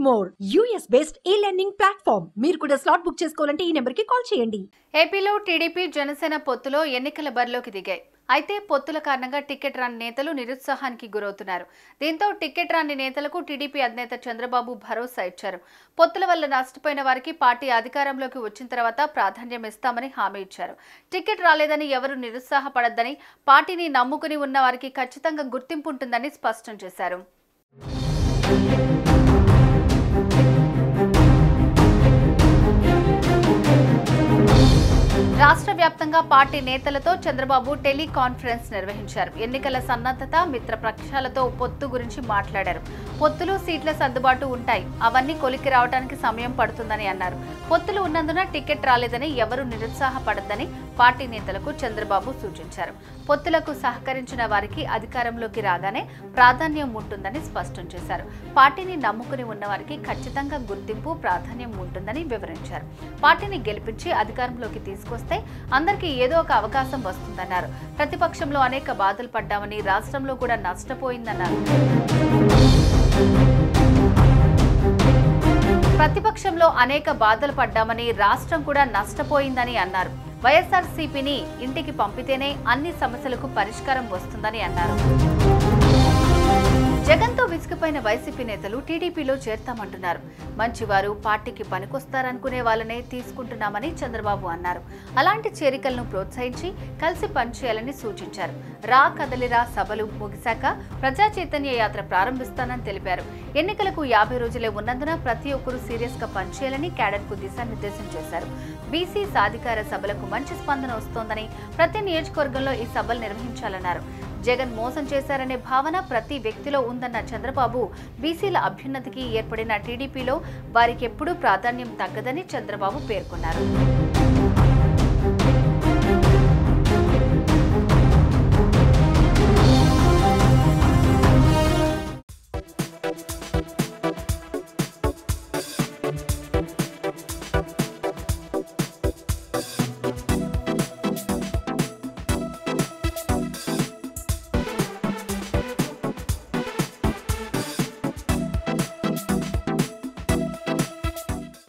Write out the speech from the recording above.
More US based e-learning platform. మీరు కూడా slot book చేసుకోవాలంటే ఈ నెంబర్ కి కాల్ చేయండి. ఏపీలో టీడీపీ జనసేన పొత్తులో ఎన్నికల బరిలోకి దిగాయి. అయితే పొత్తుల కారణంగా టికెట్ రాని నేతలు నిరుత్సాహానికి గురవుతున్నారు. దీంతో టికెట్ రాని నేతలకు టీడీపీ అధినేత చంద్రబాబు భరోసా ఇచ్చారు. పొత్తుల వల్ల నష్టపోయిన వారికి పార్టీ అధికారంలోకి వచ్చిన తర్వాత ప్రాధాన్యం ఇస్తామని హామీ ఇచ్చారు. టికెట్ రాలేదని ఎవరు నిరుత్సాహపడొద్దని, పార్టీని నమ్ముకుని ఉన్న వారికి ఖచ్చితంగా గుర్తింపు ఉంటుందని స్పష్టం చేశారు. రాష్ట్ర వ్యాప్తంగా పార్టీ నేతలతో చంద్రబాబు టెలికాన్ఫరెన్స్ నిర్వహించారు. ఎన్నికల సన్నద్ధత, మిత్ర పక్షాలతో పొత్తు గురించి మాట్లాడారు. పొత్తులు, సీట్ల సర్దుబాటు ఉంటాయి, అవన్నీ కొలికి రావడానికి సమయం పడుతుందని అన్నారు. పొత్తులు ఉన్నందున టికెట్ రాలేదని ఎవరూ నిరుత్సాహపడద్దని పార్టీ నేతలకు చంద్రబాబు సూచించారు. పొత్తులకు సహకరించిన వారికి అధికారంలోకి రాగానే ప్రాధాన్యం ఉంటుందని స్పష్టం చేశారు. పార్టీని నమ్ముకుని ఉన్న వారికి ఖచ్చితంగా గుర్తింపు, ప్రాధాన్యం ఉంటుందని వివరించారు. పార్టీని గెలిపించి అధికారంలోకి తీసుకొస్తే అందరికీ ఏదో ఒక అవకాశం వస్తుందన్నారు. ప్రతిపక్షంలో అనేక బాధలు పడ్డామని, రాష్ట్రంలో కూడా నష్టపోయిందన్నారు. ప్రతిపక్షంలో అనేక బాధలు పడ్డామని, రాష్ట్రం కూడా నష్టపోయిందని అన్నారు. వైఎస్ఆర్సీపీని ఇంటికి పంపితేనే అన్ని సమస్యలకు పరిష్కారం వస్తుందని అన్నారు. జగన్తో విసిగిపోయిన వైసీపీ నేతలు టీడీపీలో చేరతామంటున్నారు. మంచివారు, పార్టీకి పనికొస్తారనుకునే వాళ్ళనే తీసుకుంటున్నామని చంద్రబాబు అన్నారు. అలాంటి చేరికలను ప్రోత్సహించి కలిసి పనిచేయాలని సూచించారు. రా కదలిరా సభలు ముగిశాక ప్రజా చైతన్య యాత్ర ప్రారంభిస్తానని తెలిపారు. ఎన్నికలకు 50 రోజులే ఉన్నందున ప్రతి ఒక్కరూ సీరియస్ గా పనిచేయాలని క్యాడర్కు దిశానిర్దేశం చేశారు. బీసీ సాధికార సభలకు మంచి స్పందన వస్తోందని, ప్రతి నియోజకవర్గంలో ఈ సభలు నిర్వహించాలన్నారు. జగన్ మోసం చేశారనే భావన ప్రతి వ్యక్తిలో ఉందన్న చంద్రబాబు, బీసీల అభ్యున్నతికి ఏర్పడిన టీడీపీలో వారికెప్పుడూ ప్రాధాన్యం తగ్గదని చంద్రబాబు పేర్కొన్నారు.